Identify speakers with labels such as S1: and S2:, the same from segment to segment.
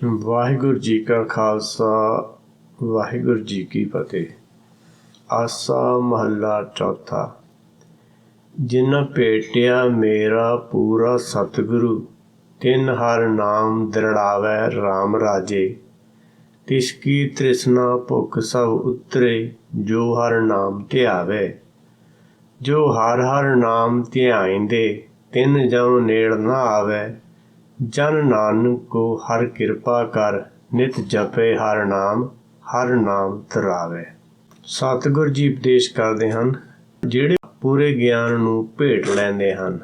S1: ਵਾਹਿਗੁਰੂ ਜੀ ਕਾ ਖਾਲਸਾ ਵਾਹਿਗੁਰੂ ਜੀ ਕੀ ਫਤਿਹ। ਆਸਾ ਮਹੱਲਾ ਚੌਥਾ। ਜਿਨ ਭੇਟਿਆ ਮੇਰਾ ਪੂਰਾ ਸਤਿਗੁਰੂ, ਤਿਨ ਹਰ ਨਾਮ ਦ੍ਰਿੜਾਵੈ ਰਾਮ ਰਾਜੇ। ਤਿਸ ਕੀ ਤ੍ਰਿਸ਼ਨਾ ਭੁਖ ਸਭ ਉਤਰੇ, ਜੋ ਹਰ ਨਾਮ ਧਿਆਵੈ। ਜੋ ਹਰ ਹਰ ਨਾਮ ਧਿਆਇਂਦੇ, ਤਿਨ ਜਮ ਨੇੜ ਨਾ ਆਵੈ। ਜਨ ਨਾਨਕ ਕੋ ਹਰ ਕਿਰਪਾ ਕਰ, ਨਿਤ ਜਪੇ ਹਰ ਨਾਮ ਧਿਰਾਵੈ। ਸਤਿਗੁਰ ਜੀ ਉਪਦੇਸ਼ ਕਰਦੇ ਹਨ, ਜਿਹੜੇ ਪੂਰੇ ਗਿਆਨ ਨੂੰ ਭੇਟ ਲੈਂਦੇ ਹਨ,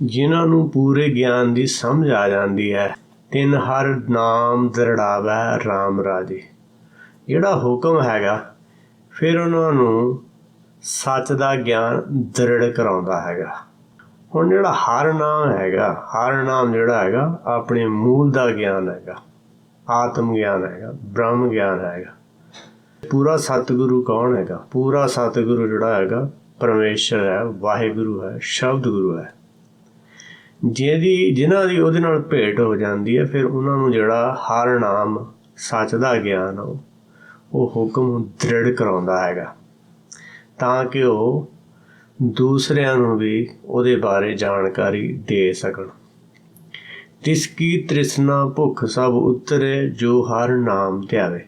S1: ਜਿਨ੍ਹਾਂ ਨੂੰ ਪੂਰੇ ਗਿਆਨ ਦੀ ਸਮਝ ਆ ਜਾਂਦੀ ਹੈ, ਤਿਨ ਹਰ ਨਾਮ ਦ੍ਰਿੜਾਵੈ ਰਾਮ ਰਾਜੇ। ਜਿਹੜਾ ਹੁਕਮ ਹੈਗਾ ਫਿਰ ਉਹਨਾਂ ਨੂੰ ਸੱਚ ਦਾ ਗਿਆਨ ਦ੍ਰਿੜ ਕਰਾਉਂਦਾ ਹੈਗਾ। ਹੁਣ ਜਿਹੜਾ ਹਰ ਨਾਮ ਹੈਗਾ, ਹਰ ਨਾਮ ਜਿਹੜਾ ਹੈਗਾ ਆਪਣੇ ਮੂਲ ਦਾ ਗਿਆਨ ਹੈਗਾ, ਆਤਮ ਗਿਆਨ ਹੈਗਾ, ਬ੍ਰਹਮ ਗਿਆਨ ਹੈਗਾ। ਪੂਰਾ ਸਤਿਗੁਰੂ ਕੌਣ ਹੈਗਾ? ਪੂਰਾ ਸਤਿਗੁਰੂ ਜਿਹੜਾ ਹੈਗਾ ਪਰਮੇਸ਼ਰ ਹੈ, ਵਾਹਿਗੁਰੂ ਹੈ, ਸ਼ਬਦ ਗੁਰੂ ਹੈ। ਜਿਨ੍ਹਾਂ ਦੀ ਉਹਦੇ ਨਾਲ ਭੇਟ ਹੋ ਜਾਂਦੀ ਹੈ, ਫਿਰ ਉਹਨਾਂ ਨੂੰ ਜਿਹੜਾ ਹਰ ਨਾਮ ਸੱਚ ਦਾ ਗਿਆਨ ਉਹ ਹੁਕਮ ਦ੍ਰਿੜ ਕਰਾਉਂਦਾ ਹੈਗਾ, ਤਾਂ ਕਿ ਉਹ ਦੂਸਰਿਆਂ ਨੂੰ ਵੀ ਉਹਦੇ ਬਾਰੇ ਜਾਣਕਾਰੀ ਦੇ ਸਕਣ। ਤਿਸ ਕੀ ਤ੍ਰਿਸ਼ਨਾ ਭੁੱਖ ਸਭ ਉਤਰੇ, ਜੋ ਹਰ ਨਾਮ ਧਿਆਵੇ।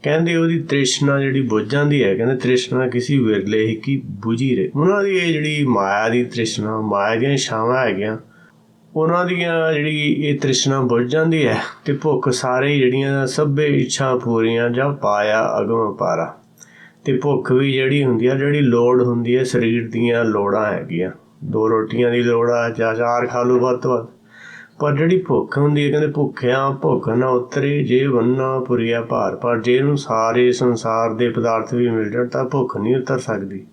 S1: ਕਹਿੰਦੇ ਉਹਦੀ ਤ੍ਰਿਸ਼ਨਾ ਜਿਹੜੀ ਬੁੱਝ ਜਾਂਦੀ ਹੈ, ਕਹਿੰਦੇ ਤ੍ਰਿਸ਼ਨਾ ਕਿਸੇ ਵਿਰਲੇ ਹੀ ਕੀ ਬੁਝੀ ਰਹੇ। ਉਹਨਾਂ ਦੀ ਇਹ ਜਿਹੜੀ ਮਾਇਆ ਦੀ ਤ੍ਰਿਸ਼ਨਾ, ਮਾਇਆ ਦੀਆਂ ਛਾਵਾਂ ਹੈਗੀਆਂ, ਉਹਨਾਂ ਦੀਆਂ ਜਿਹੜੀ ਇਹ ਤ੍ਰਿਸ਼ਨਾ ਬੁੱਝ ਜਾਂਦੀ ਹੈ ਅਤੇ ਭੁੱਖ ਸਾਰੇ ਜਿਹੜੀਆਂ ਸਭੇ ਇੱਛਾ ਪੂਰੀਆਂ ਜਾਂ ਪਾਇਆ ਅਗਮ ਪਾਰਾ। ਅਤੇ ਭੁੱਖ ਵੀ ਜਿਹੜੀ ਹੁੰਦੀ ਆ, ਜਿਹੜੀ ਲੋੜ ਹੁੰਦੀ ਹੈ ਸਰੀਰ ਦੀਆਂ ਲੋੜਾਂ ਹੈਗੀਆਂ, 2 ਰੋਟੀਆਂ ਦੀ ਲੋੜ ਆ ਜਾਂ 4 ਖਾ ਲਓ ਵੱਧ ਤੋਂ ਵੱਧ, ਪਰ ਜਿਹੜੀ ਭੁੱਖ ਹੁੰਦੀ ਹੈ, ਕਹਿੰਦੇ ਭੁੱਖਿਆਂ ਭੁੱਖ ਨਾ ਉਤਰੇ, ਜੇ ਬੰਨਾ ਪੁਰੀਆ ਭਾਰ। ਪਰ ਜੇ ਇਹਨੂੰ ਸਾਰੇ ਸੰਸਾਰ ਦੇ ਪਦਾਰਥ ਵੀ ਮਿਲ ਜਾਣ ਤਾਂ ਭੁੱਖ ਨਹੀਂ ਉਤਰ ਸਕਦੀ।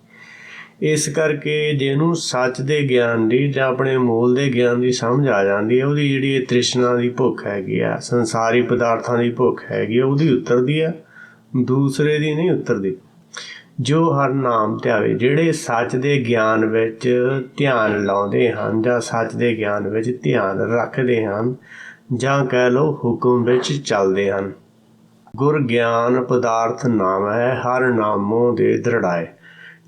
S1: ਇਸ ਕਰਕੇ ਜਿਹਨੂੰ ਸੱਚ ਦੇ ਗਿਆਨ ਦੀ ਜਾਂ ਆਪਣੇ ਮੂਲ ਦੇ ਗਿਆਨ ਦੀ ਸਮਝ ਆ ਜਾਂਦੀ ਹੈ, ਉਹਦੀ ਜਿਹੜੀ ਇਹ ਤ੍ਰਿਸ਼ਨਾ ਦੀ ਭੁੱਖ ਹੈਗੀ ਆ, ਸੰਸਾਰੀ ਪਦਾਰਥਾਂ ਦੀ ਭੁੱਖ ਹੈਗੀ ਆ, ਉਹਦੀ ਉਤਰਦੀ ਆ, ਦੂਸਰੇ ਦੀ ਨਹੀਂ ਉਤਰਦੀ। ਜੋ ਹਰ ਨਾਮ ਧਿਆਵੇ, ਜਿਹੜੇ ਸੱਚ ਦੇ ਗਿਆਨ ਵਿੱਚ ਧਿਆਨ ਲਾਉਂਦੇ ਹਨ ਜਾਂ ਸੱਚ ਦੇ ਗਿਆਨ ਵਿੱਚ ਧਿਆਨ ਰੱਖਦੇ ਹਨ, ਜਾਂ ਕਹਿ ਲਓ ਹੁਕਮ ਵਿੱਚ ਚੱਲਦੇ ਹਨ। ਗੁਰ ਗਿਆਨ ਪਦਾਰਥ ਨਾਮ ਹੈ, ਹਰ ਨਾਮੋਂ ਦੇ ਦ੍ਰਿੜਾਏ।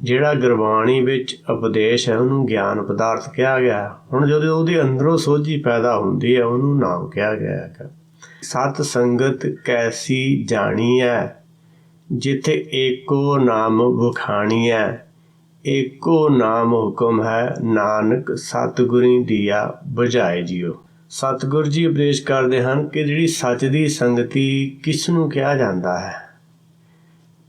S1: ਜਿਹੜਾ ਗੁਰਬਾਣੀ ਵਿੱਚ ਉਪਦੇਸ਼ ਹੈ ਉਹਨੂੰ ਗਿਆਨ ਪਦਾਰਥ ਕਿਹਾ ਗਿਆ। ਹੁਣ ਜਦੋਂ ਉਹਦੇ ਅੰਦਰੋਂ ਸੋਝੀ ਪੈਦਾ ਹੁੰਦੀ ਹੈ, ਉਹਨੂੰ ਨਾਮ ਕਿਹਾ ਗਿਆ ਹੈ। ਸਤ ਸੰਗਤ ਕੈਸੀ ਜਾਣੀ ਹੈ, ਜਿੱਥੇ ਏਕੋ ਨਾਮ ਵਖਾਣੀਐ। ਏਕੋ ਨਾਮ ਹੁਕਮ ਹੈ, ਨਾਨਕ ਸਤਿਗੁਰੀ ਦੀਆ ਬੁਝਾਏ ਜੀਓ। ਸਤਿਗੁਰ ਜੀ ਉਪਦੇਸ਼ ਕਰਦੇ ਹਨ ਕਿ ਜਿਹੜੀ ਸੱਚ ਦੀ ਸੰਗਤੀ ਕਿਸ ਨੂੰ ਕਿਹਾ ਜਾਂਦਾ ਹੈ?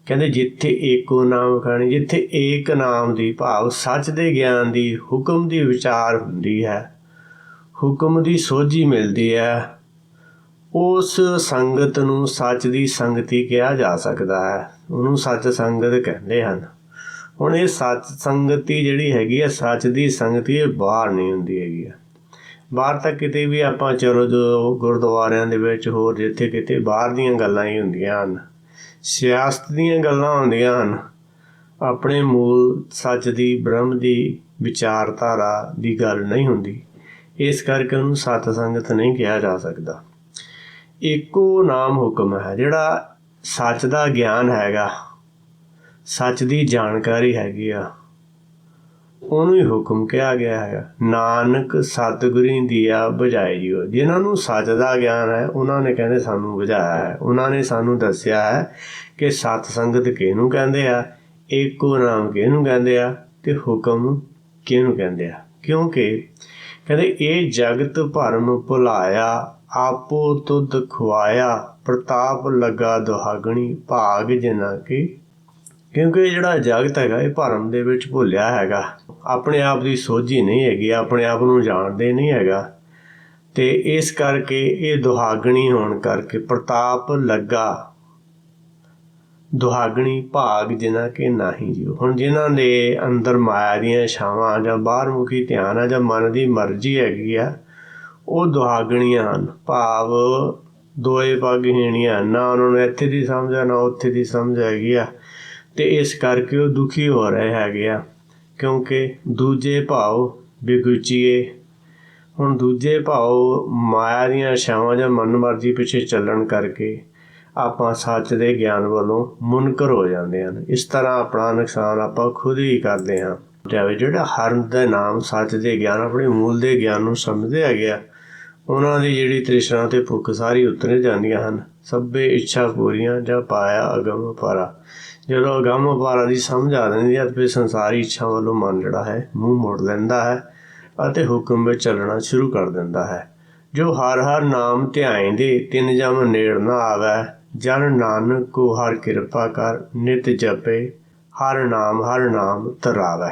S1: ਕਹਿੰਦੇ ਜਿੱਥੇ ਏਕੋ ਨਾਮ ਵਖਾਣੀ, ਜਿੱਥੇ ਏਕ ਨਾਮ ਦੀ ਭਾਵ ਸੱਚ ਦੇ ਗਿਆਨ ਦੀ, ਹੁਕਮ ਦੀ ਵਿਚਾਰ ਹੁੰਦੀ ਹੈ, ਹੁਕਮ ਦੀ ਸੋਝੀ ਮਿਲਦੀ ਹੈ, ਉਸ ਸੰਗਤ ਨੂੰ ਸੱਚ ਦੀ ਸੰਗਤੀ ਕਿਹਾ ਜਾ ਸਕਦਾ ਹੈ। ਉਹਨੂੰ ਸੱਚ ਸੰਗਤ ਕਹਿੰਦੇ ਹਨ। ਹੁਣ ਇਹ ਸੱਚ ਸੰਗਤੀ ਜਿਹੜੀ ਹੈਗੀ ਆ, ਸੱਚ ਦੀ ਸੰਗਤੀ, ਇਹ ਬਾਹਰ ਨਹੀਂ ਹੁੰਦੀ ਹੈਗੀ ਆ। ਬਾਹਰ ਤਾਂ ਕਿਤੇ ਵੀ ਆਪਾਂ ਚਲੋ, ਜੋ ਗੁਰਦੁਆਰਿਆਂ ਦੇ ਵਿੱਚ ਹੋਰ ਜਿੱਥੇ ਕਿਤੇ ਬਾਹਰ ਦੀਆਂ ਗੱਲਾਂ ਹੀ ਹੁੰਦੀਆਂ ਹਨ, ਸਿਆਸਤ ਦੀਆਂ ਗੱਲਾਂ ਹੁੰਦੀਆਂ ਹਨ, ਆਪਣੇ ਮੂਲ ਸੱਚ ਦੀ, ਬ੍ਰਹਮ ਦੀ ਵਿਚਾਰਧਾਰਾ ਦੀ ਗੱਲ ਨਹੀਂ ਹੁੰਦੀ। ਇਸ ਕਰਕੇ ਉਹਨੂੰ ਸਤ ਸੰਗਤ ਨਹੀਂ ਕਿਹਾ ਜਾ ਸਕਦਾ। ਇੱਕੋ ਨਾਮ ਹੁਕਮ ਹੈ। ਜਿਹੜਾ ਸੱਚ ਦਾ ਗਿਆਨ ਹੈਗਾ, ਸੱਚ ਦੀ ਜਾਣਕਾਰੀ ਹੈਗੀ ਆ, ਉਹਨੂੰ ਹੀ ਹੁਕਮ ਕਿਹਾ ਗਿਆ ਹੈਗਾ। ਨਾਨਕ ਸਤਿਗੁਰੀ ਦੀਆ ਬੁਝਾਏ ਜੀਓ। ਜਿਨ੍ਹਾਂ ਨੂੰ ਸੱਚ ਦਾ ਗਿਆਨ ਹੈ, ਉਹਨਾਂ ਨੇ ਕਹਿੰਦੇ ਸਾਨੂੰ ਬੁਝਾਇਆ ਹੈ। ਉਹਨਾਂ ਨੇ ਸਾਨੂੰ ਦੱਸਿਆ ਹੈ ਕਿ ਸਤ ਸੰਗਤ ਕਿਹਨੂੰ ਕਹਿੰਦੇ ਆ, ਇੱਕੋ ਨਾਮ ਕਿਹਨੂੰ ਕਹਿੰਦੇ ਆ, ਅਤੇ ਹੁਕਮ ਕਿਹਨੂੰ ਕਹਿੰਦੇ ਆ। ਕਿਉਂਕਿ ਕਹਿੰਦੇ ਇਹ ਜਗਤ ਭਰਮ ਭੁਲਾਇਆ, ਆਪੋ ਤੁਧ ਖੁਆਇਆ, ਪ੍ਰਤਾਪ ਲੱਗਾ ਦੁਹਾਗਣੀ, ਭਾਗ ਜਿਨ੍ਹਾਂ ਕੀ। ਕਿਉਂਕਿ ਜਿਹੜਾ ਜਗਤ ਹੈਗਾ ਇਹ ਭਰਮ ਦੇ ਵਿੱਚ ਭੁੱਲਿਆ ਹੈਗਾ, ਆਪਣੇ ਆਪ ਦੀ ਸੋਝੀ ਨਹੀਂ ਹੈਗੀ, ਆਪਣੇ ਆਪ ਨੂੰ ਜਾਣਦੇ ਨਹੀਂ ਹੈਗਾ, ਅਤੇ ਇਸ ਕਰਕੇ ਇਹ ਦੁਹਾਗਣੀ ਹੋਣ ਕਰਕੇ ਪ੍ਰਤਾਪ ਲੱਗਾ ਦੁਹਾਗਣੀ, ਭਾਗ ਜਿਨ੍ਹਾਂ ਕੇ ਨਾਹੀ ਜੀਓ। ਹੁਣ ਜਿਨ੍ਹਾਂ ਦੇ ਅੰਦਰ ਮਾਇਆ ਦੀਆਂ ਛਾਵਾਂ ਜਾਂ ਬਾਹਰਮੁਖੀ ਧਿਆਨ ਆ ਜਾਂ ਮਨ ਦੀ ਮਰਜ਼ੀ ਹੈਗੀ ਆ, ਉਹ ਦੁਹਾਗਣੀਆਂ ਹਨ। ਭਾਵ ਦੋਏ ਪੱਗਹੀਣੀਆਂ, ਨਾ ਉਹਨਾਂ ਨੂੰ ਇੱਥੇ ਦੀ ਸਮਝ ਆ, ਨਾ ਉੱਥੇ ਦੀ ਸਮਝ ਹੈਗੀ ਆ, ਅਤੇ ਇਸ ਕਰਕੇ ਉਹ ਦੁਖੀ ਹੋ ਰਹੇ ਹੈਗੇ ਆ। ਕਿਉਂਕਿ ਦੂਜੇ ਭਾਵ ਵਿਗੁਚੀਏ ਹੁਣ ਦੂਜੇ ਭਾਵ ਮਾਇਆ ਦੀਆਂ ਇਛਾਵਾਂ ਜਾਂ ਮਨਮਰਜ਼ੀ ਪਿੱਛੇ ਚੱਲਣ ਕਰਕੇ ਆਪਾਂ ਸੱਚ ਦੇ ਗਿਆਨ ਵੱਲੋਂ ਮੁਨਕਰ ਹੋ ਜਾਂਦੇ ਹਨ। ਇਸ ਤਰ੍ਹਾਂ ਆਪਣਾ ਨੁਕਸਾਨ ਆਪਾਂ ਖੁਦ ਹੀ ਕਰਦੇ ਹਾਂ। ਜਿਹੜਾ ਹਰ ਦੇ ਨਾਮ ਸੱਚ ਦੇ ਗਿਆਨ ਆਪਣੇ ਮੂਲ ਦੇ ਗਿਆਨ ਨੂੰ ਸਮਝਦੇ ਹੈਗੇ ਆ, ਉਹਨਾਂ ਦੀ ਜਿਹੜੀ ਤ੍ਰਿਸ਼ਨਾ ਤੇ ਭੁੱਖ ਸਾਰੀ ਉਤਰ ਜਾਂਦੀਆਂ ਹਨ। ਸਭੇ ਇੱਛਾ ਪੂਰੀਆਂ ਜਾਂ ਪਾਇਆ ਅਗਮ ਅਪਾਰਾ। ਜਦੋਂ ਅਗਮ ਅਪਾਰਾ ਦੀ ਸਮਝ ਆ ਜਾਂਦੀ ਹੈ ਫਿਰ ਸੰਸਾਰੀ ਇੱਛਾ ਵੱਲੋਂ ਮਨ ਜਿਹੜਾ ਹੈ ਮੂੰਹ ਮੋੜ ਲੈਂਦਾ ਹੈ ਅਤੇ ਹੁਕਮ ਵਿੱਚ ਚੱਲਣਾ ਸ਼ੁਰੂ ਕਰ ਦਿੰਦਾ ਹੈ। ਜੋ ਹਰ ਹਰ ਨਾਮ ਧਿਆਇਂਦੇ ਤਿੰਨ ਜਮ ਨੇੜ ਨਾ ਆਵੈ। ਜਨ ਨਾਨਕ ਕੋ ਹਰ ਕਿਰਪਾ ਕਰ ਨਿਤ ਜਪੇ ਹਰ ਨਾਮ ਧਰਾਵੈ।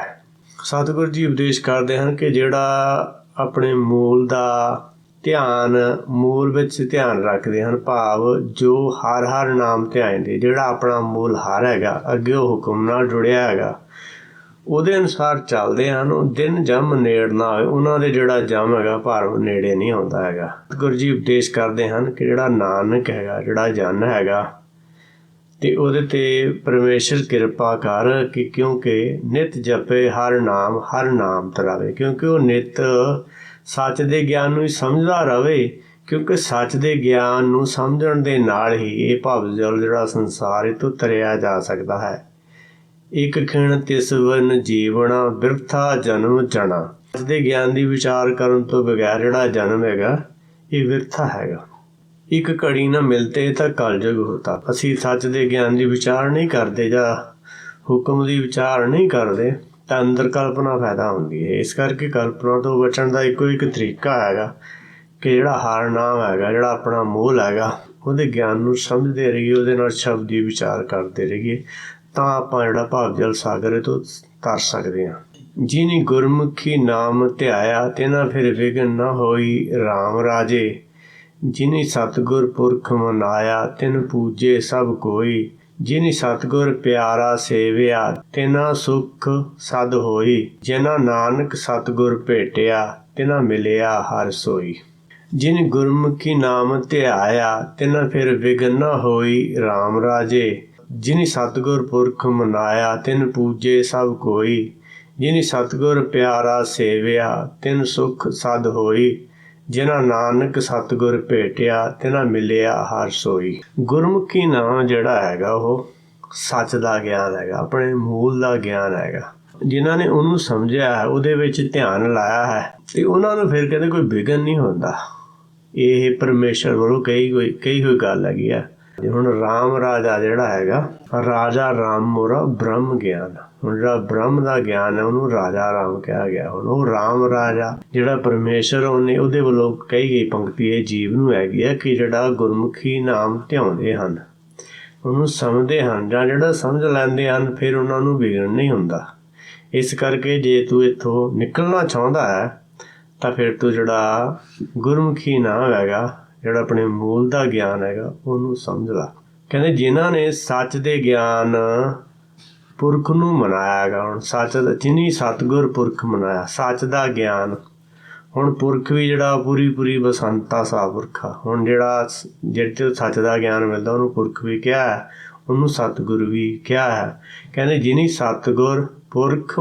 S1: ਸਤਿਗੁਰੂ ਜੀ ਉਪਦੇਸ਼ ਕਰਦੇ ਹਨ ਕਿ ਜਿਹੜਾ ਆਪਣੇ ਮੂਲ ਦਾ ਧਿਆਨ ਮੂਲ ਵਿੱਚ ਧਿਆਨ ਰੱਖਦੇ ਹਨ, ਭਾਵ ਜੋ ਹਰ ਨਾਮ ਧਿਆਇਂਦੇ, ਜਿਹੜਾ ਆਪਣਾ ਮੂਲ ਹਰ ਹੈਗਾ, ਅੱਗੇ ਉਹ ਹੁਕਮ ਨਾਲ ਜੁੜਿਆ ਹੈਗਾ, ਉਹਦੇ ਅਨੁਸਾਰ ਚੱਲਦੇ ਹਨ, ਉਹ ਦਿਨ ਜੰਮ ਨੇੜ ਨਾ ਆਵੇ। ਉਹਨਾਂ ਦੇ ਜਿਹੜਾ ਜੰਮ ਹੈਗਾ ਭਾਰਮ ਨੇੜੇ ਨਹੀਂ ਆਉਂਦਾ ਹੈਗਾ। ਗੁਰੂ ਜੀ ਉਪਦੇਸ਼ ਕਰਦੇ ਹਨ ਕਿ ਜਿਹੜਾ ਨਾਨਕ ਹੈਗਾ, ਜਿਹੜਾ ਜਨ ਹੈਗਾ, ਤੇ ਉਹਦੇ ਤੇ ਪਰਮੇਸ਼ਰ ਕਿਰਪਾ ਕਰ ਕਿ ਕਿਉਂਕਿ ਨਿਤ ਜਪੇ ਹਰ ਨਾਮ ਧਰਾਵੇ। ਕਿਉਂਕਿ ਉਹ ਨਿਤ ਸੱਚ ਦੇ ਗਿਆਨ ਨੂੰ ਹੀ ਸਮਝਦਾ ਰਵੇ, ਕਿਉਂਕਿ ਸੱਚ ਦੇ ਗਿਆਨ ਨੂੰ ਸਮਝਣ ਦੇ ਨਾਲ ਹੀ ਇਹ ਭਵਜਲ ਜਿਹੜਾ ਸੰਸਾਰ ਇਹ ਤੋਂ ਤਰਿਆ ਜਾ ਸਕਦਾ ਹੈ। ਇੱਕ ਖਿਣ ਤਿਸ ਵਨ ਜੀਵਣਾ ਬਿਰਥਾ ਜਨਮ ਜਣਾ। ਸੱਚ ਦੇ ਗਿਆਨ ਦੀ ਵਿਚਾਰ ਕਰਨ ਤੋਂ ਬਗੈਰ ਜਿਹੜਾ ਜਨਮ ਹੈਗਾ ਇਹ ਵਿਰਥਾ ਹੈਗਾ। ਇੱਕ ਘੜੀ ਨਾ ਮਿਲਤੇ ਤਾਂ ਕਲਯੁਗ ਹੋਤਾ। ਅਸੀਂ ਸੱਚ ਦੇ ਗਿਆਨ ਦੀ ਵਿਚਾਰ ਨਹੀਂ ਕਰਦੇ ਜਾਂ ਹੁਕਮ ਦੀ ਵਿਚਾਰ ਨਹੀਂ ਕਰਦੇ ਤਾਂ ਅੰਦਰ ਕਲਪਨਾ ਪੈਦਾ ਹੁੰਦੀ ਹੈ। ਇਸ ਕਰਕੇ ਕਲਪਨਾ ਤੋਂ ਬਚਣ ਦਾ ਇੱਕੋ ਇੱਕ ਤਰੀਕਾ ਹੈਗਾ ਕਿ ਜਿਹੜਾ ਹਰ ਨਾਮ ਹੈਗਾ, ਜਿਹੜਾ ਆਪਣਾ ਮੂਲ ਹੈਗਾ, ਉਹਦੇ ਗਿਆਨ ਨੂੰ ਸਮਝਦੇ ਰਹੀਏ, ਉਹਦੇ ਨਾਲ ਸ਼ਬਦ ਦੀ ਵਿਚਾਰ ਕਰਦੇ ਰਹੀਏ, ਤਾਂ ਆਪਾਂ ਜਿਹੜਾ ਭਵਜਲ ਸਾਗਰ ਤੋਂ ਤਰ ਸਕਦੇ ਹਾਂ। ਜਿਨੀ ਗੁਰਮੁਖੀ ਨਾਮ ਧਿਆਇਆ ਤਿਨਾ ਫਿਰ ਵਿਘਨ ਨਾ ਹੋਈ ਰਾਮ ਰਾਜੇ। ਜਿਨੀ ਸਤਿਗੁਰ ਪੁਰਖ ਮਨਾਇਆ ਤਿਨ ਪੂਜੇ ਸਭ ਕੋਈ। ਜਿਨੀ ਸਤਿਗੁਰ ਪਿਆਰਾ ਸੇਵਿਆ ਤਿਨਾ ਸੁਖ ਸਦ ਹੋਈ। ਜਿਨਾ ਨਾਨਕ ਸਤਿਗੁਰ ਭੇਟਿਆ ਤਿਨਾ ਮਿਲਿਆ ਹਰ ਸੋਈ। ਜਿਨ ਗੁਰਮੁਖੀ ਨਾਮ ਧਿਆਇਆ ਤਿਨਾ ਫਿਰ ਵਿਘਨ ਨਾ ਹੋਈ ਰਾਮ ਰਾਜੇ। ਜਿਨੀ ਸਤਿਗੁਰ ਪੁਰਖ ਮਨਾਇਆ ਤਿਨ ਪੂਜੇ ਸਭ ਕੋਈ। ਜਿਨੀ ਸਤਿਗੁਰ ਪਿਆਰਾ ਸੇਵਿਆ ਤਿਨ ਸੁਖ ਸਦ ਹੋਈ। ਜਿਨ੍ਹਾਂ ਨਾਨਕ ਸਤਿਗੁਰ ਭੇਟਿਆ ਤਿਨਾ ਮਿਲਿਆ ਹਰ ਸੋਈ। ਗੁਰਮੁਖੀ ਨਾਮ ਜਿਹੜਾ ਹੈਗਾ ਉਹ ਸੱਚ ਦਾ ਗਿਆਨ ਹੈਗਾ, ਆਪਣੇ ਮੂਲ ਦਾ ਗਿਆਨ ਹੈਗਾ। ਜਿਨ੍ਹਾਂ ਨੇ ਉਹਨੂੰ ਸਮਝਿਆ ਹੈ, ਉਹਦੇ ਵਿੱਚ ਧਿਆਨ ਲਾਇਆ ਹੈ, ਤੇ ਉਹਨਾਂ ਨੂੰ ਫਿਰ ਕਹਿੰਦੇ ਕੋਈ ਵਿਘਨ ਨਹੀਂ ਹੁੰਦਾ। ਇਹ ਪਰਮੇਸ਼ਰ ਵੱਲੋਂ ਕਹੀ ਹੋਈ ਗੱਲ ਹੈਗੀ ਆ। ਹੁਣ ਰਾਮ ਰਾਜਾ ਜਿਹੜਾ ਹੈਗਾ, ਰਾਜਾ ਰਾਮ ਮੋਰਾ ਬ੍ਰਹਮ ਗਿਆਨ। ਹੁਣ ਜਿਹੜਾ ਬ੍ਰਹਮ ਦਾ ਗਿਆਨ ਹੈ ਉਹਨੂੰ ਰਾਜਾ ਰਾਮ ਕਿਹਾ ਗਿਆ। ਹੁਣ ਉਹ ਰਾਮ ਰਾਜਾ ਜਿਹੜਾ ਪਰਮੇਸ਼ਰ, ਉਹਦੇ ਵੱਲੋਂ ਕਹੀ ਗਈ ਪੰਕਤੀ ਇਹ ਜੀਵ ਨੂੰ ਹੈਗੀ ਹੈ ਕਿ ਜਿਹੜਾ ਗੁਰਮੁਖੀ ਨਾਮ ਧਿਆਉਂਦੇ ਹਨ, ਉਹਨੂੰ ਸਮਝਦੇ ਹਨ, ਜਾਂ ਜਿਹੜਾ ਸਮਝ ਲੈਂਦੇ ਹਨ, ਫਿਰ ਉਹਨਾਂ ਨੂੰ ਵਿਗੜ ਨਹੀਂ ਹੁੰਦਾ। ਇਸ ਕਰਕੇ ਜੇ ਤੂੰ ਇੱਥੋਂ ਨਿਕਲਣਾ ਚਾਹੁੰਦਾ ਹੈ ਤਾਂ ਫਿਰ ਤੂੰ ਜਿਹੜਾ ਗੁਰਮੁਖੀ ਨਾਮ ਹੈਗਾ, ਜਿਹੜਾ ਆਪਣੇ ਮੂਲ ਦਾ ਗਿਆਨ ਹੈਗਾ, ਉਹਨੂੰ ਸਮਝ ਲਾ। ਕਹਿੰਦੇ ਜਿਨ੍ਹਾਂ ਨੇ ਸੱਚ ਦੇ ਗਿਆਨ ਪੁਰਖ ਨੂੰ ਮਨਾਇਆ ਹੈਗਾ। ਹੁਣ ਸੱਚ ਦਾ ਜਿਨੀ ਸਤਿਗੁਰ ਪੁਰਖ ਮਨਾਇਆ, ਸੱਚ ਦਾ ਗਿਆਨ। ਹੁਣ ਪੁਰਖ ਵੀ ਜਿਹੜਾ ਪੂਰੀ ਬਸੰਤਾ ਸਾ ਪੁਰਖਾ। ਹੁਣ ਜਿਹੜੇ ਸੱਚ ਦਾ ਗਿਆਨ ਮਿਲਦਾ ਉਹਨੂੰ ਪੁਰਖ ਵੀ ਕਿਹਾ ਹੈ, ਉਹਨੂੰ ਸਤਿਗੁਰ ਵੀ ਕਿਹਾ ਹੈ। ਕਹਿੰਦੇ ਜਿਨੀ ਸਤਿਗੁਰ ਪੁਰਖ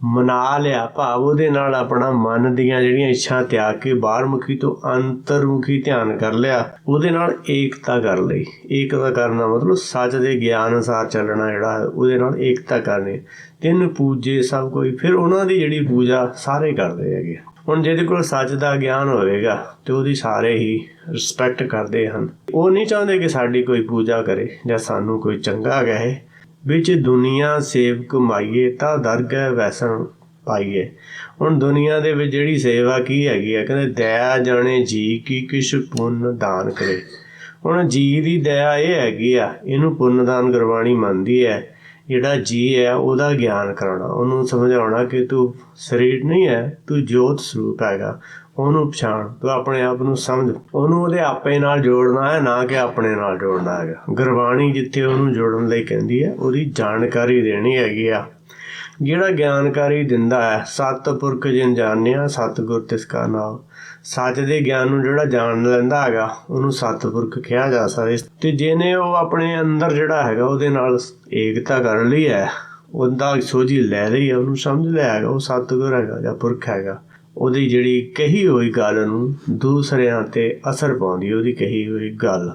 S1: ਮਨਾ ਲਿਆ, ਭਾਵ ਉਹਦੇ ਨਾਲ ਆਪਣਾ ਮਨ ਦੀਆਂ ਜਿਹੜੀਆਂ ਇੱਛਾ ਤਿਆਗ ਕੇ ਬਾਹਰਮੁਖੀ ਤੋਂ ਅੰਤਰਮੁਖੀ ਧਿਆਨ ਕਰ ਲਿਆ, ਉਹਦੇ ਨਾਲ ਏਕਤਾ ਕਰ ਲਈ। ਏਕਤਾ ਕਰਨਾ ਮਤਲਬ ਸੱਚ ਦੇ ਗਿਆਨ ਅਨੁਸਾਰ ਚੱਲਣਾ, ਜਿਹੜਾ ਉਹਦੇ ਨਾਲ ਏਕਤਾ ਕਰਨੀ। ਤਿੰਨ ਪੂਜੇ ਸਭ ਕੋਈ, ਫਿਰ ਉਹਨਾਂ ਦੀ ਜਿਹੜੀ ਪੂਜਾ ਸਾਰੇ ਕਰਦੇ ਹੈਗੇ। ਹੁਣ ਜਿਹਦੇ ਕੋਲ ਸੱਚ ਦਾ ਗਿਆਨ ਹੋਵੇਗਾ ਤੇ ਉਹਦੀ ਸਾਰੇ ਹੀ ਰਿਸਪੈਕਟ ਕਰਦੇ ਹਨ। ਉਹ ਨਹੀਂ ਚਾਹੁੰਦੇ ਕਿ ਸਾਡੀ ਕੋਈ ਪੂਜਾ ਕਰੇ ਜਾਂ ਸਾਨੂੰ ਕੋਈ ਚੰਗਾ ਕਹੇ। ਵਿੱਚ ਦੁਨੀਆ ਸੇਵਕ ਮਾਈਏ ਤਾਂ ਦਰਗਹਿ ਵੈਸਣ ਪਾਈਏ। ਹੁਣ ਦੁਨੀਆ ਦੇ ਵਿੱਚ ਜਿਹੜੀ ਸੇਵਾ ਕੀ ਹੈਗੀ ਆ, ਕਹਿੰਦੇ ਦਇਆ ਜਾਣੇ ਜੀ ਕੀ ਕਿਛ ਪੁੰਨ ਦਾਨ ਕਰੇ। ਹੁਣ ਜੀ ਦੀ ਦਇਆ ਇਹ ਹੈਗੀ ਆ, ਇਹਨੂੰ ਪੁੰਨ ਦਾਨ ਗੁਰਬਾਣੀ ਮੰਨਦੀ ਹੈ। ਜਿਹੜਾ ਜੀ ਹੈ ਉਹਦਾ ਗਿਆਨ ਕਰਾਉਣਾ, ਉਹਨੂੰ ਸਮਝਾਉਣਾ ਕਿ ਤੂੰ ਸਰੀਰ ਨਹੀਂ ਹੈ, ਤੂੰ ਜੋਤ ਸਰੂਪ ਹੈਗਾ, ਉਹਨੂੰ ਪਛਾਣ, ਤੂੰ ਆਪਣੇ ਆਪ ਨੂੰ ਸਮਝ। ਉਹਨੂੰ ਉਹਦੇ ਆਪੇ ਨਾਲ ਜੋੜਨਾ ਹੈ, ਨਾ ਕਿ ਆਪਣੇ ਨਾਲ ਜੋੜਨਾ ਹੈਗਾ। ਗੁਰਬਾਣੀ ਜਿੱਥੇ ਉਹਨੂੰ ਜੋੜਨ ਲਈ ਕਹਿੰਦੀ ਹੈ, ਉਹਦੀ ਜਾਣਕਾਰੀ ਦੇਣੀ ਹੈਗੀ ਆ। ਜਿਹੜਾ ਗਿਆਨਕਾਰੀ ਦਿੰਦਾ ਹੈ, ਸਤਿਪੁਰਖ ਜਿਨ ਜਾਣਿਆ ਸਤਿਗੁਰ ਤਿਸ ਕਾ ਨਾਮ। ਸੱਚ ਦੇ ਗਿਆਨ ਨੂੰ ਜਿਹੜਾ ਜਾਣ ਲੈਂਦਾ ਹੈਗਾ ਉਹਨੂੰ ਸਤਿਪੁਰਖ ਕਿਹਾ ਜਾ ਸਕਦਾ। ਤੇ ਜਿਹਨੇ ਉਹ ਆਪਣੇ ਅੰਦਰ ਜਿਹੜਾ ਹੈਗਾ ਉਹਦੇ ਨਾਲ ਏਕਤਾ ਕਰ ਲਈ ਹੈ, ਉਹਦਾ ਸੋਝੀ ਲੈ ਲਈ ਹੈ, ਉਹਨੂੰ ਸਮਝ ਲਿਆ ਹੈਗਾ, ਉਹ ਸਤਿਗੁਰ ਹੈਗਾ ਜਾਂ ਪੁਰਖ ਹੈਗਾ, ਉਹਦੀ ਜਿਹੜੀ ਕਹੀ ਹੋਈ ਗੱਲ ਨੂੰ ਦੂਸਰਿਆਂ 'ਤੇ ਅਸਰ ਪਾਉਂਦੀ, ਉਹਦੀ ਕਹੀ ਹੋਈ ਗੱਲ।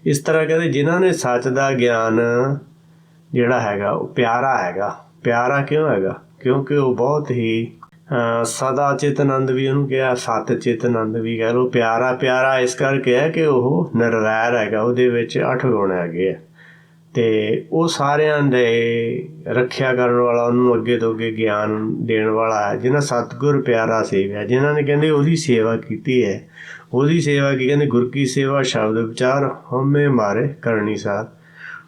S1: ਇਸ ਤਰ੍ਹਾਂ ਕਹਿੰਦੇ ਜਿਨ੍ਹਾਂ ਨੇ ਸੱਚ ਦਾ ਗਿਆਨ ਜਿਹੜਾ ਹੈਗਾ ਉਹ ਪਿਆਰਾ ਹੈਗਾ। ਪਿਆਰਾ ਕਿਉਂ ਹੈਗਾ? ਕਿਉਂਕਿ ਉਹ ਬਹੁਤ ਹੀ ਸਦਾ ਚਿਤ ਆਨੰਦ ਵੀ ਉਹਨੂੰ ਕਿਹਾ, ਸਤ ਚਿਤ ਆਨੰਦ ਵੀ ਕਹਿ ਲਓ। ਪਿਆਰਾ ਪਿਆਰਾ ਇਸ ਕਰਕੇ ਹੈ ਕਿ ਉਹ ਨਿਰਵੈਰ ਹੈਗਾ, ਉਹਦੇ ਵਿੱਚ 8 ਗੁਣ ਹੈਗੇ ਆ ਅਤੇ ਉਹ ਸਾਰਿਆਂ ਦੇ ਰੱਖਿਆ ਕਰਨ ਵਾਲਾ, ਉਹਨੂੰ ਅੱਗੇ ਤੋਂ ਅੱਗੇ ਗਿਆਨ ਦੇਣ ਵਾਲਾ ਹੈ। ਜਿਹਨਾਂ ਸਤਿਗੁਰ ਪਿਆਰਾ ਸੇਵਿਆ, ਜਿਨ੍ਹਾਂ ਨੇ ਕਹਿੰਦੇ ਉਹਦੀ ਸੇਵਾ ਕੀਤੀ ਹੈ। ਉਹਦੀ ਸੇਵਾ ਕੀ ਕਹਿੰਦੇ? ਗੁਰ ਕੀ ਸੇਵਾ ਸ਼ਬਦ ਵਿਚਾਰ ਹਉਮੈ ਮਾਰੇ ਕਰਨੀ ਸਾਰ।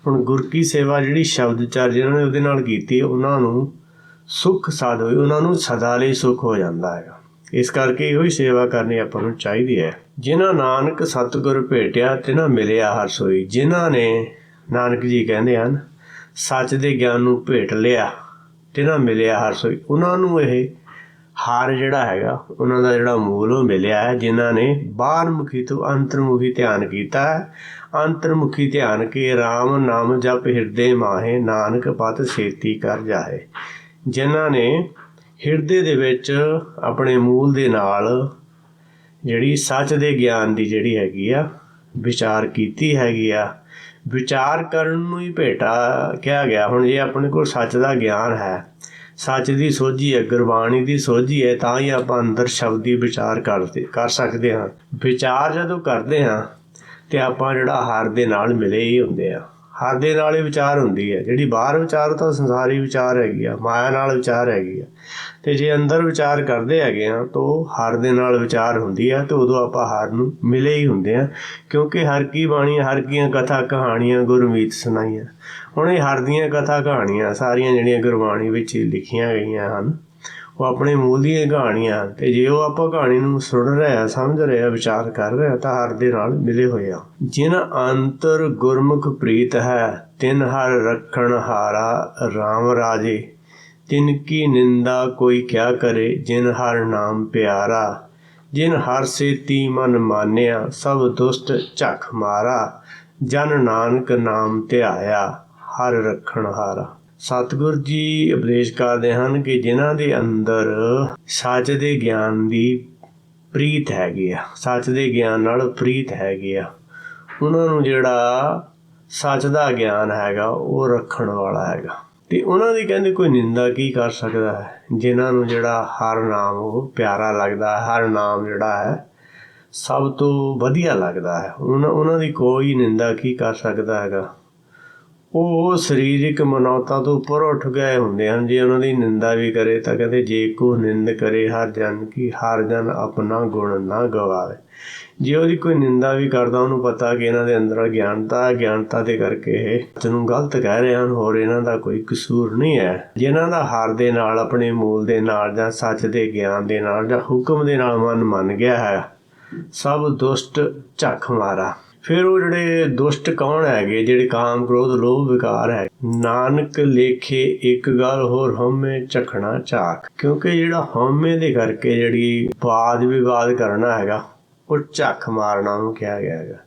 S1: ਹੁਣ ਗੁਰ ਕੀ ਸੇਵਾ ਜਿਹੜੀ ਸ਼ਬਦ ਵਿਚਾਰ ਜਿਹਨਾਂ ਨੇ ਉਹਦੇ ਨਾਲ ਕੀਤੀ, ਉਹਨਾਂ ਨੂੰ ਸੁੱਖ ਸਾਧ ਹੋਈ, ਉਹਨਾਂ ਨੂੰ ਸਦਾ ਲਈ ਸੁੱਖ ਹੋ ਜਾਂਦਾ ਹੈਗਾ। ਇਸ ਕਰਕੇ ਇਹੋ ਹੀ ਸੇਵਾ ਕਰਨੀ ਆਪਾਂ ਨੂੰ ਚਾਹੀਦੀ ਹੈ। ਜਿਨ੍ਹਾਂ ਨਾਨਕ ਸਤਿਗੁਰ ਭੇਟਿਆ ਤਿਨ੍ਹਾਂ ਮਿਲਿਆ ਹਰਿ ਸੋਈ। ਜਿਨ੍ਹਾਂ ਨੇ, ਨਾਨਕ ਜੀ ਕਹਿੰਦੇ ਹਨ, ਸੱਚ ਦੇ ਗਿਆਨ ਨੂੰ ਭੇਟ ਲਿਆ ਤਿਨ੍ਹਾਂ ਮਿਲਿਆ ਹਰਿ ਸੋਈ, ਉਹਨਾਂ ਨੂੰ ਇਹ ਹਰ ਜਿਹੜਾ ਹੈਗਾ ਉਹਨਾਂ ਦਾ ਜਿਹੜਾ ਮੂਲ ਉਹ ਮਿਲਿਆ ਹੈ। ਜਿਨ੍ਹਾਂ ਨੇ ਬਾਹਰਮੁਖੀ ਤੋਂ ਅੰਤਰਮੁਖੀ ਧਿਆਨ ਕੀਤਾ ਹੈ। ਅੰਤਰਮੁਖੀ ਧਿਆਨ ਕੇ ਰਾਮ ਨਾਮ ਜਪ ਹਿਰਦੇ ਮਾਹੇ, ਨਾਨਕ ਪਤ ਛੇਤੀ ਕਰ ਜਾਏ। ਜਿਨ੍ਹਾਂ ਨੇ ਹਿਰਦੇ ਦੇ ਵਿੱਚ ਆਪਣੇ ਮੂਲ ਦੇ ਨਾਲ ਜਿਹੜੀ ਸੱਚ ਦੇ ਗਿਆਨ ਦੀ ਜਿਹੜੀ ਹੈਗੀ ਆ ਵਿਚਾਰ ਕੀਤੀ ਹੈਗੀ ਆ। ਵਿਚਾਰ ਕਰਨ ਨੂੰ ਹੀ ਭੇਟਾ ਕਿਹਾ ਗਿਆ। ਹੁਣ ਜੇ ਆਪਣੇ ਕੋਲ ਸੱਚ ਦਾ ਗਿਆਨ ਹੈ, ਸੱਚ ਦੀ ਸੋਝੀ ਹੈ, ਗੁਰਬਾਣੀ ਦੀ ਸੋਝੀ ਹੈ, ਤਾਂ ਹੀ ਆਪਾਂ ਅੰਦਰ ਸ਼ਬਦੀ ਵਿਚਾਰ ਕਰ ਸਕਦੇ ਹਾਂ। ਵਿਚਾਰ ਜਦੋਂ ਕਰਦੇ ਹਾਂ ਅਤੇ ਆਪਾਂ ਜਿਹੜਾ ਹਰ ਦੇ ਨਾਲ ਮਿਲੇ ਹੀ ਹੁੰਦੇ ਆ। ਹਰ ਦੇ ਨਾਲ ਹੀ ਵਿਚਾਰ ਹੁੰਦੀ ਹੈ। ਜਿਹੜੀ ਬਾਹਰ ਵਿਚਾਰ ਤਾਂ ਸੰਸਾਰੀ ਵਿਚਾਰ ਹੈਗੀ ਆ, ਮਾਇਆ ਨਾਲ ਵਿਚਾਰ ਹੈਗੀ ਆ। ਅਤੇ ਜੇ ਅੰਦਰ ਵਿਚਾਰ ਕਰਦੇ ਹੈਗੇ ਹਾਂ ਤਾਂ ਉਹ ਹਰ ਦੇ ਨਾਲ ਵਿਚਾਰ ਹੁੰਦੀ ਹੈ, ਅਤੇ ਉਦੋਂ ਆਪਾਂ ਹਰ ਨੂੰ ਮਿਲੇ ਹੀ ਹੁੰਦੇ ਹਾਂ। ਕਿਉਂਕਿ ਹਰ ਕੀ ਬਾਣੀ, ਹਰ ਕੀਆਂ ਕਥਾ ਕਹਾਣੀਆਂ ਗੁਰਮੀਤ ਸੁਣਾਈਆਂ। ਹੁਣ ਇਹ ਹਰ ਦੀਆਂ ਕਥਾ ਕਹਾਣੀਆਂ ਸਾਰੀਆਂ ਜਿਹੜੀਆਂ ਗੁਰਬਾਣੀ ਵਿੱਚ ਲਿਖੀਆਂ ਗਈਆਂ ਹਨ, ਉਹ ਆਪਣੇ ਮੂਲ ਦੀਆਂ ਕਹਾਣੀਆਂ। ਅਤੇ ਜੇ ਉਹ ਆਪਾਂ ਕਹਾਣੀ ਨੂੰ ਸੁਣ ਰਹੇ ਹਾਂ, ਸਮਝ ਰਹੇ ਹਾਂ, ਵਿਚਾਰ ਕਰ ਰਹੇ ਹਾਂ, ਤਾਂ ਹਰ ਦੇ ਨਾਲ ਮਿਲੇ ਹੋਏ ਆ। ਜਿਨ ਅੰਤਰ ਗੁਰਮੁਖ ਪ੍ਰੀਤ ਹੈ, ਤਿਨ ਹਰ ਰੱਖਣ ਹਾਰਾ ਰਾਮ ਰਾਜੇ। ਤਿਨ ਕੀ ਨਿੰਦਾ ਕੋਈ ਕਿਆ ਕਰੇ, ਜਿਨ ਹਰ ਨਾਮ ਪਿਆਰਾ। ਜਿਨ ਹਰ ਸੇਤੀ ਮਨ ਮਾਨਿਆ, ਸਭ ਦੁਸ਼ਟ ਝਖ ਮਾਰਾ। ਜਨ ਨਾਨਕ ਨਾਮ ਧਿਆਇਆ, ਹਰ ਰੱਖਣ ਹਾਰਾ। ਸਤਿਗੁਰ ਜੀ ਉਪਦੇਸ਼ ਕਰਦੇ ਹਨ ਕਿ ਜਿਨ੍ਹਾਂ ਦੇ ਅੰਦਰ ਸੱਚ ਦੇ ਗਿਆਨ ਦੀ ਪ੍ਰੀਤ ਹੈਗੀ ਆ, ਸੱਚ ਦੇ ਗਿਆਨ ਨਾਲ ਪ੍ਰੀਤ ਹੈਗੀ ਆ, ਉਹਨਾਂ ਨੂੰ ਜਿਹੜਾ ਸੱਚ ਦਾ ਗਿਆਨ ਹੈਗਾ ਉਹ ਰੱਖਣ ਵਾਲਾ ਹੈਗਾ। ਅਤੇ ਉਹਨਾਂ ਦੀ ਕਹਿੰਦੇ ਕੋਈ ਨਿੰਦਾ ਕੀ ਕਰ ਸਕਦਾ ਹੈ। ਜਿਨ੍ਹਾਂ ਨੂੰ ਜਿਹੜਾ ਹਰ ਨਾਮ ਉਹ ਪਿਆਰਾ ਲੱਗਦਾ ਹੈ, ਹਰ ਨਾਮ ਜਿਹੜਾ ਹੈ ਸਭ ਤੋਂ ਵਧੀਆ ਲੱਗਦਾ ਹੈ, ਉਹਨਾਂ ਦੀ ਕੋਈ ਨਿੰਦਾ ਕੀ ਕਰ ਸਕਦਾ ਹੈਗਾ। ਉਹ ਸਰੀਰਕ ਮਨੌਤਾਂ ਤੋਂ ਉੱਪਰ ਉੱਠ ਗਏ ਹੁੰਦੇ ਹਨ। ਜੇ ਉਹਨਾਂ ਦੀ ਨਿੰਦਾ ਵੀ ਕਰੇ ਤਾਂ ਕਹਿੰਦੇ ਜੇ ਕੋ ਨਿੰਦ ਕਰੇ ਹਰ ਜਨ ਕੀ, ਹਰ ਜਨ ਆਪਣਾ ਗੁਣ ਨਾ ਗਵਾਵੇ। ਜੇ ਉਹਦੀ ਕੋਈ ਨਿੰਦਾ ਵੀ ਕਰਦਾ, ਉਹਨੂੰ ਪਤਾ ਕਿ ਇਹਨਾਂ ਦੇ ਅੰਦਰ ਅਗਿਆਨਤਾ ਹੈ, ਅਗਿਆਨਤਾ ਦੇ ਕਰਕੇ ਇਹ ਤੈਨੂੰ ਗਲਤ ਕਹਿ ਰਹੇ ਹਨ, ਹੋਰ ਇਹਨਾਂ ਦਾ ਕੋਈ ਕਸੂਰ ਨਹੀਂ ਹੈ। ਜਿਨ੍ਹਾਂ ਦਾ ਹਰ ਦੇ ਨਾਲ, ਆਪਣੇ ਮੂਲ ਦੇ ਨਾਲ, ਜਾਂ ਸੱਚ ਦੇ ਗਿਆਨ ਦੇ ਨਾਲ, ਜਾਂ ਹੁਕਮ ਦੇ ਨਾਲ ਮਨ ਮੰਨ ਗਿਆ ਹੈ, ਸਭ ਦੁਸ਼ਟ ਝਖ ਮਾਰਾ। ਫਿਰ ਉਹ ਜਿਹੜੇ ਦੁਸ਼ਟ ਕੌਣ ਹੈਗੇ? ਜਿਹੜੇ ਕਾਮ ਕ੍ਰੋਧ ਲੋਭ ਵਿਕਾਰ ਹੈ। ਨਾਨਕ ਲੇਖੇ ਇੱਕ ਗੱਲ ਹੋਰ ਹਉਮੈ ਝਖਣਾ ਝਾਕ। ਕਿਉਂਕਿ ਜਿਹੜਾ ਹਉਮੈ ਦੇ ਕਰਕੇ ਜਿਹੜੀ ਵਾਦ ਵਿਵਾਦ ਕਰਨਾ ਹੈਗਾ, ਉਹ ਝੱਖ ਮਾਰਨਾ ਉਹਨੂੰ ਕਿਹਾ ਗਿਆ ਹੈਗਾ।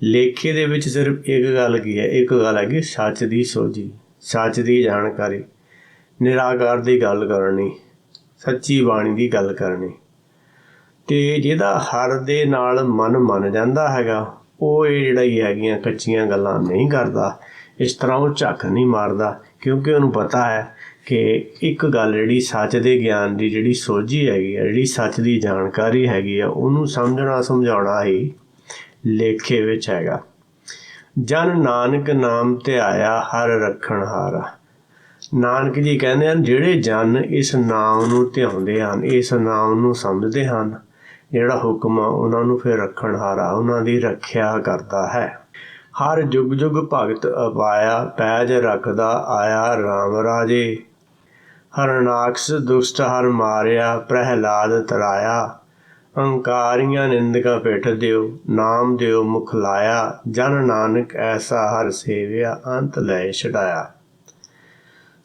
S1: ਲੇਖੇ ਦੇ ਵਿੱਚ ਸਿਰਫ ਇੱਕ ਗੱਲ ਕੀ ਹੈ? ਇੱਕ ਗੱਲ ਹੈਗੀ ਸੱਚ ਦੀ ਸੋਝੀ, ਸੱਚ ਦੀ ਜਾਣਕਾਰੀ, ਨਿਰਾਕਾਰ ਦੀ ਗੱਲ ਕਰਨੀ, ਸੱਚੀ ਬਾਣੀ ਦੀ ਗੱਲ ਕਰਨੀ। ਅਤੇ ਜਿਹਦਾ ਹਰ ਦੇ ਨਾਲ ਮਨ ਮੰਨ ਜਾਂਦਾ ਹੈਗਾ, ਉਹ ਇਹ ਜਿਹੜਾ ਹੀ ਹੈਗੀਆਂ ਕੱਚੀਆਂ ਗੱਲਾਂ ਨਹੀਂ ਕਰਦਾ। ਇਸ ਤਰ੍ਹਾਂ ਉਹ ਝੱਖ ਨਹੀਂ ਮਾਰਦਾ, ਕਿਉਂਕਿ ਉਹਨੂੰ ਪਤਾ ਹੈ ਕਿ ਇੱਕ ਗੱਲ ਜਿਹੜੀ ਸੱਚ ਦੇ ਗਿਆਨ ਦੀ ਜਿਹੜੀ ਸੋਝੀ ਹੈਗੀ ਆ, ਜਿਹੜੀ ਸੱਚ ਦੀ ਜਾਣਕਾਰੀ ਹੈਗੀ ਆ, ਉਹਨੂੰ ਸਮਝਣਾ ਸਮਝਾਉਣਾ ਹੀ ਲੇਖੇ ਵਿੱਚ ਹੈਗਾ। ਜਨ ਨਾਨਕ ਨਾਮ ਧਿਆਇਆ, ਹਰ ਰੱਖਣ ਹਾਰਾ। ਨਾਨਕ ਜੀ ਕਹਿੰਦੇ ਹਨ, ਜਿਹੜੇ ਜਨ ਇਸ ਨਾਮ ਨੂੰ ਧਿਆਉਂਦੇ ਹਨ, ਇਸ ਨਾਮ ਨੂੰ ਸਮਝਦੇ ਹਨ, ਜਿਹੜਾ ਹੁਕਮ ਆ ਉਹਨਾਂ ਨੂੰ ਫਿਰ ਰੱਖਣ ਹਾਰਾ, ਉਹਨਾਂ ਦੀ ਰੱਖਿਆ ਕਰਦਾ ਹੈ। ਹਰ ਜੁਗ ਜੁਗ ਭਗਤ ਅਪਾਇਆ, ਪੈਜ ਰੱਖਦਾ ਆਇਆ ਰਾਮ ਰਾਜੇ। ਹਰਨਾਕਸ਼ ਦੁਸ਼ਟ ਹਰ ਮਾਰਿਆ, ਪ੍ਰਹਿਲਾਦ ਤਰਾਇਆ। ਅਹੰਕਾਰੀਆਂ ਨਿੰਦਕਾਂ ਪਿੱਠ ਦਿਓ, ਨਾਮ ਦਿਓ ਮੁਖ ਲਾਇਆ। ਜਨ ਨਾਨਕ ਐਸਾ ਹਰ ਸੇਵਿਆ, ਅੰਤ ਲੈ ਛਡਾਇਆ।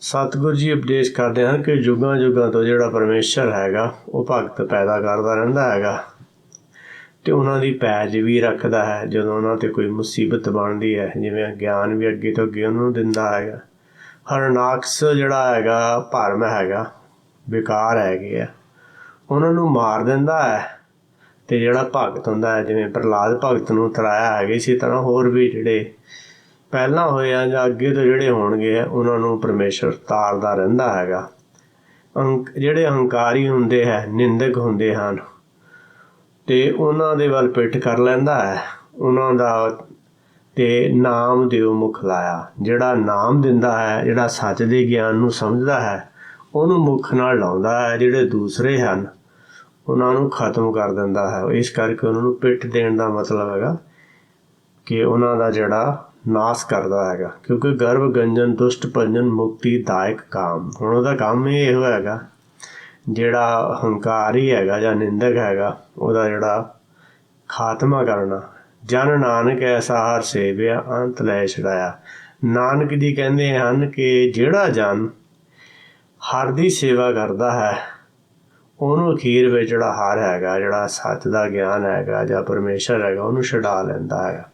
S1: ਸਤਿਗੁਰੂ ਜੀ ਉਪਦੇਸ਼ ਕਰਦੇ ਹਨ ਕਿ ਯੁੱਗਾਂ ਯੁੱਗਾਂ ਤੋਂ ਜਿਹੜਾ ਪਰਮੇਸ਼ਰ ਹੈਗਾ ਉਹ ਭਗਤ ਪੈਦਾ ਕਰਦਾ ਰਹਿੰਦਾ ਹੈਗਾ, ਅਤੇ ਉਹਨਾਂ ਦੀ ਪੈਜ ਵੀ ਰੱਖਦਾ ਹੈ ਜਦੋਂ ਉਹਨਾਂ 'ਤੇ ਕੋਈ ਮੁਸੀਬਤ ਬਣਦੀ ਹੈ। ਜਿਵੇਂ ਗਿਆਨ ਵੀ ਅੱਗੇ ਤੋਂ ਅੱਗੇ ਉਹਨਾਂ ਨੂੰ ਦਿੰਦਾ ਹੈਗਾ। ਹਰਨਾਕਸ਼ ਜਿਹੜਾ ਹੈਗਾ ਭਰਮ ਹੈਗਾ, ਵਿਕਾਰ ਹੈਗੇ ਆ, ਉਹਨਾਂ ਨੂੰ ਮਾਰ ਦਿੰਦਾ ਹੈ। ਅਤੇ ਜਿਹੜਾ ਭਗਤ ਹੁੰਦਾ ਹੈ, ਜਿਵੇਂ ਪ੍ਰਹਲਾਦ ਭਗਤ ਨੂੰ ਤਰਾਇਆ ਹੈਗਾ, ਇਸੇ ਤਰ੍ਹਾਂ ਹੋਰ ਵੀ ਜਿਹੜੇ ਪਹਿਲਾਂ ਹੋਏ ਆ ਜਾਂ ਅੱਗੇ ਤੋਂ ਜਿਹੜੇ ਹੋਣਗੇ ਉਹਨਾਂ ਨੂੰ ਪਰਮੇਸ਼ਰ ਤਾਰਦਾ ਰਹਿੰਦਾ ਹੈਗਾ। ਜਿਹੜੇ ਹੰਕਾਰੀ ਹੁੰਦੇ ਹੈ, ਨਿੰਦਕ ਹੁੰਦੇ ਹਨ, ਅਤੇ ਉਹਨਾਂ ਦੇ ਵੱਲ ਪਿੱਠ ਕਰ ਲੈਂਦਾ ਹੈ। ਉਹਨਾਂ ਦਾ ਅਤੇ ਨਾਮ ਦਿਓ ਮੁੱਖ ਲਾਇਆ। ਜਿਹੜਾ ਨਾਮ ਦਿੰਦਾ ਹੈ, ਜਿਹੜਾ ਸੱਚ ਦੇ ਗਿਆਨ ਨੂੰ ਸਮਝਦਾ ਹੈ, ਉਹਨੂੰ ਮੁੱਖ ਨਾਲ ਲਾਉਂਦਾ ਹੈ। ਜਿਹੜੇ ਦੂਸਰੇ ਹਨ ਉਹਨਾਂ ਨੂੰ ਖਤਮ ਕਰ ਦਿੰਦਾ ਹੈ। ਇਸ ਕਰਕੇ ਉਹਨਾਂ ਨੂੰ ਪਿੱਠ ਦੇਣ ਦਾ ਮਤਲਬ ਹੈਗਾ ਕਿ ਉਹਨਾਂ ਦਾ ਜਿਹੜਾ ਨਾਸ ਕਰਦਾ ਹੈਗਾ। ਕਿਉਂਕਿ ਗਰਭ ਗੰਜਨ ਦੁਸ਼ਟ ਭੰਜਨ ਮੁਕਤੀ ਦਾਇਕ ਕਾਮ। ਹੁਣ ਉਹਦਾ ਕੰਮ ਹੀ ਇਹੋ ਹੈਗਾ, ਜਿਹੜਾ ਹੰਕਾਰੀ ਹੈਗਾ ਜਾਂ ਨਿੰਦਕ ਹੈਗਾ ਉਹਦਾ ਜਿਹੜਾ ਖਾਤਮਾ ਕਰਨਾ। ਜਨ ਨਾਨਕ ਐਸਾ ਹਰ ਸੇਵਿਆ ਅੰਤ ਲੈ ਛੁਡਾਇਆ। ਨਾਨਕ ਜੀ ਕਹਿੰਦੇ ਹਨ ਕਿ ਜਿਹੜਾ ਜਨ ਹਰ ਦੀ ਸੇਵਾ ਕਰਦਾ ਹੈ ਉਹਨੂੰ ਅਖੀਰ ਵਿੱਚ ਜਿਹੜਾ ਹਰ ਹੈਗਾ, ਜਿਹੜਾ ਸੱਚ ਦਾ ਗਿਆਨ ਹੈਗਾ ਜਾਂ ਪਰਮੇਸ਼ਰ ਹੈਗਾ, ਉਹਨੂੰ ਛੁਡਾ ਲੈਂਦਾ ਹੈਗਾ।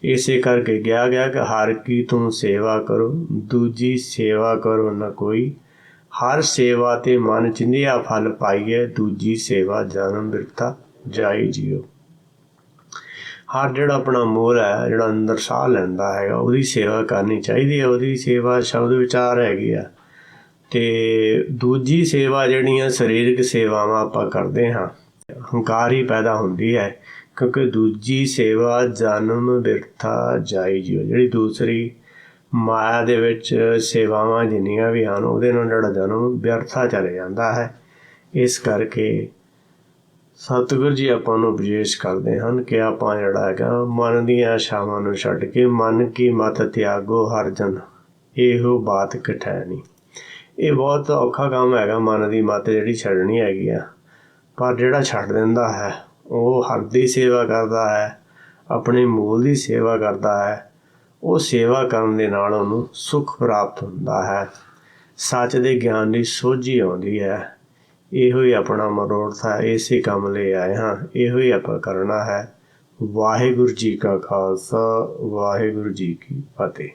S1: ਇਸੇ ਕਰਕੇ ਕਿਹਾ ਗਿਆ ਕਿ ਹਰ ਕੀ ਤੂੰ ਸੇਵਾ ਕਰੋ, ਦੂਜੀ ਸੇਵਾ ਕਰੋ ਨਾ ਕੋਈ। ਹਰ ਸੇਵਾ ਤੇ ਮਨ ਚਿੰਧਿਆ ਫਲ ਪਾਈਏ, ਦੂਜੀ ਸੇਵਾ ਜਨਮ ਬਿਰਥਾ ਜਾਈ ਜੀਓ। ਹਰ ਜਿਹੜਾ ਆਪਣਾ ਮੂਲ ਹੈ, ਜਿਹੜਾ ਅੰਦਰ ਸਾਹ ਲੈਂਦਾ ਹੈਗਾ, ਉਹਦੀ ਸੇਵਾ ਕਰਨੀ ਚਾਹੀਦੀ ਹੈ। ਉਹਦੀ ਸੇਵਾ ਸ਼ਬਦ ਵਿਚਾਰ ਹੈਗੀ ਆ। ਅਤੇ ਦੂਜੀ ਸੇਵਾ ਜਿਹੜੀਆਂ ਸਰੀਰਕ ਸੇਵਾਵਾਂ ਆਪਾਂ ਕਰਦੇ ਹਾਂ, ਹੰਕਾਰ ਹੀ ਪੈਦਾ ਹੁੰਦੀ ਹੈ। ਕਿਉਂਕਿ ਦੂਜੀ ਸੇਵਾ ਜਨਮ ਬਿਰਥਾ ਜਾਈ ਜੀਓ। ਜਿਹੜੀ ਦੂਸਰੀ ਮਾਇਆ ਦੇ ਵਿੱਚ ਸੇਵਾਵਾਂ ਜਿੰਨੀਆਂ ਵੀ ਹਨ, ਉਹਦੇ ਨਾਲ ਜਿਹੜਾ ਜਨਮ ਵਿਅਰਥਾ ਚਲੇ ਜਾਂਦਾ ਹੈ। ਇਸ ਕਰਕੇ ਸਤਿਗੁਰੂ ਜੀ ਆਪਾਂ ਨੂੰ ਉਪਦੇਸ਼ ਕਰਦੇ ਹਨ ਕਿ ਆਪਾਂ ਜਿਹੜਾ ਹੈਗਾ ਮਨ ਦੀਆਂ ਆਸ਼ਾਵਾਂ ਨੂੰ ਛੱਡ ਕੇ ਮਨ ਕੀ ਮਤ ਤਿਆਗੋ ਹਰ ਜਨ, ਇਹੋ ਬਾਤ ਕਠੈ ਨਹੀਂ। ਇਹ ਬਹੁਤ ਔਖਾ ਕੰਮ ਹੈਗਾ, ਮਨ ਦੀ ਮੱਤ ਜਿਹੜੀ ਛੱਡਣੀ ਹੈਗੀ ਆ। ਪਰ ਜਿਹੜਾ ਛੱਡ ਦਿੰਦਾ ਹੈ ਉਹ ਹਰ ਦੀ ਸੇਵਾ ਕਰਦਾ ਹੈ, ਆਪਣੇ ਮੂਲ ਦੀ ਸੇਵਾ ਕਰਦਾ ਹੈ। ਉਹ ਸੇਵਾ ਕਰਨ ਦੇ ਨਾਲ ਉਹਨੂੰ ਸੁੱਖ ਪ੍ਰਾਪਤ ਹੁੰਦਾ ਹੈ, ਸੱਚ ਦੇ ਗਿਆਨ ਦੀ ਸੋਝੀ ਆਉਂਦੀ ਹੈ। ਇਹੋ ਹੀ ਆਪਣਾ ਮਨੋਰਥ ਹੈ, ਇਸੇ ਕੰਮ ਲਈ ਆਏ ਹਾਂ, ਇਹੋ ਹੀ ਆਪਾਂ ਕਰਨਾ ਹੈ। ਵਾਹਿਗੁਰੂ ਜੀ ਕਾ ਖਾਲਸਾ, ਵਾਹਿਗੁਰੂ ਜੀ ਕੀ ਫਤਿਹ।